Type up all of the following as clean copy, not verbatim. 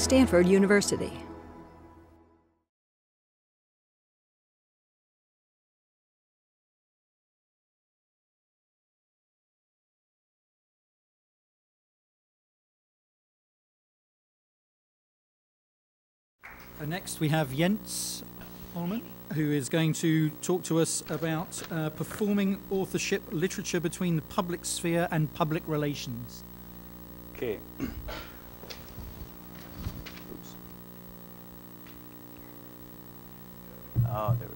Stanford University. Next we have Jens Pohlmann, who is going to talk to us about performing authorship literature between the public sphere and public relations. Okay. Oops. There we go.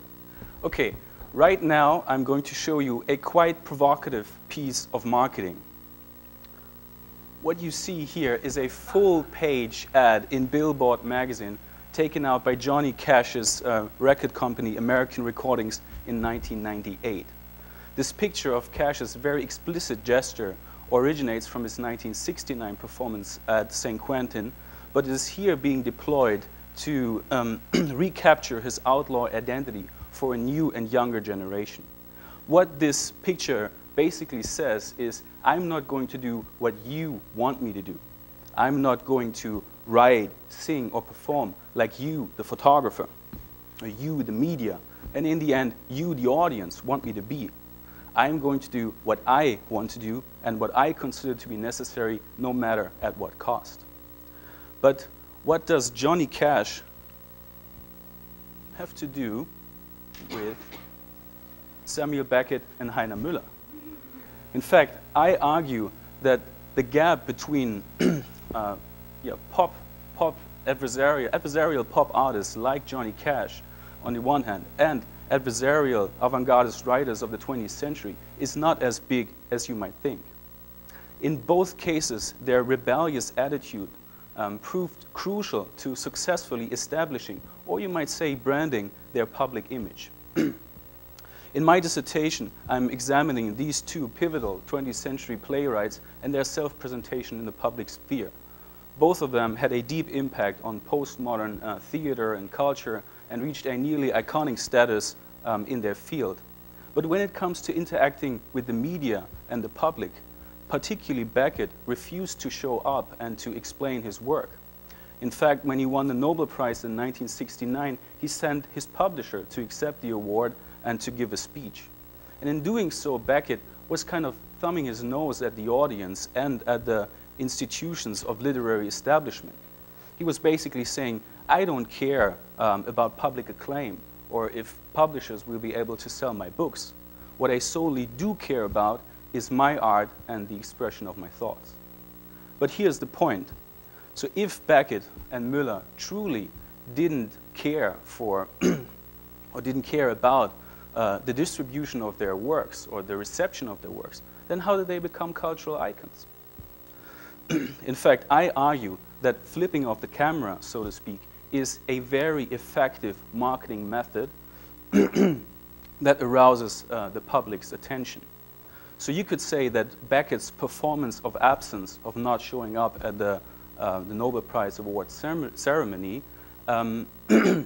Okay, right now I'm going to show you a quite provocative piece of marketing. What you see here is a full-page ad in Billboard magazine taken out by Johnny Cash's record company, American Recordings, in 1998. This picture of Cash's very explicit gesture originates from his 1969 performance at St. Quentin, but is here being deployed to recapture his outlaw identity for a new and younger generation. What this picture basically says is, I'm not going to do what you want me to do. I'm not going to write, sing, or perform like you, the photographer, or you, the media, and in the end, you, the audience, want me to be. I'm going to do what I want to do and what I consider to be necessary, no matter at what cost. But what does Johnny Cash have to do with Samuel Beckett and Heiner Müller? In fact, I argue that the gap between adversarial pop artists like Johnny Cash on the one hand and adversarial avant-gardist writers of the 20th century is not as big as you might think. In both cases, their rebellious attitude proved crucial to successfully establishing, or you might say branding, their public image. In my dissertation, I'm examining these two pivotal 20th century playwrights and their self-presentation in the public sphere. Both of them had a deep impact on postmodern theater and culture and reached a nearly iconic status in their field. But when it comes to interacting with the media and the public, particularly Beckett refused to show up and to explain his work. In fact, when he won the Nobel Prize in 1969, he sent his publisher to accept the award and to give a speech. And in doing so, Beckett was kind of thumbing his nose at the audience and at the institutions of literary establishment. He was basically saying, I don't care about public acclaim or if publishers will be able to sell my books. What I solely do care about is my art and the expression of my thoughts. But here's the point. So if Beckett and Müller truly didn't care for or didn't care about the distribution of their works or the reception of their works, then how did they become cultural icons? In fact, I argue that flipping off the camera, so to speak, is a very effective marketing method that arouses the public's attention. So you could say that Beckett's performance of absence, of not showing up at the Nobel Prize Award ceremony, that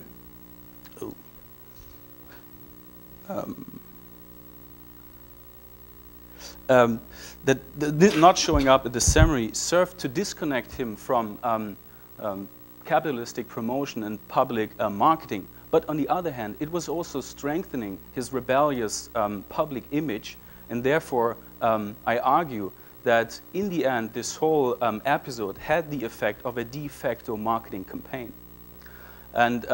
not showing up at the ceremony served to disconnect him from capitalistic promotion and public marketing. But on the other hand, it was also strengthening his rebellious public image, and therefore I argue that in the end this whole episode had the effect of a de facto marketing campaign. And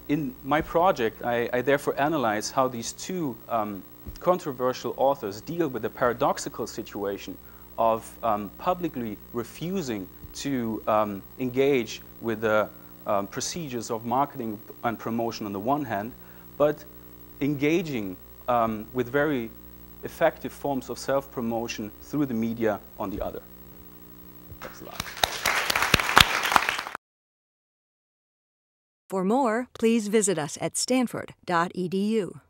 in my project, I therefore analyze how these two controversial authors deal with the paradoxical situation of publicly refusing to engage with the procedures of marketing and promotion on the one hand, but engaging with very effective forms of self-promotion through the media on the other. Thanks a lot. For more, please visit us at stanford.edu.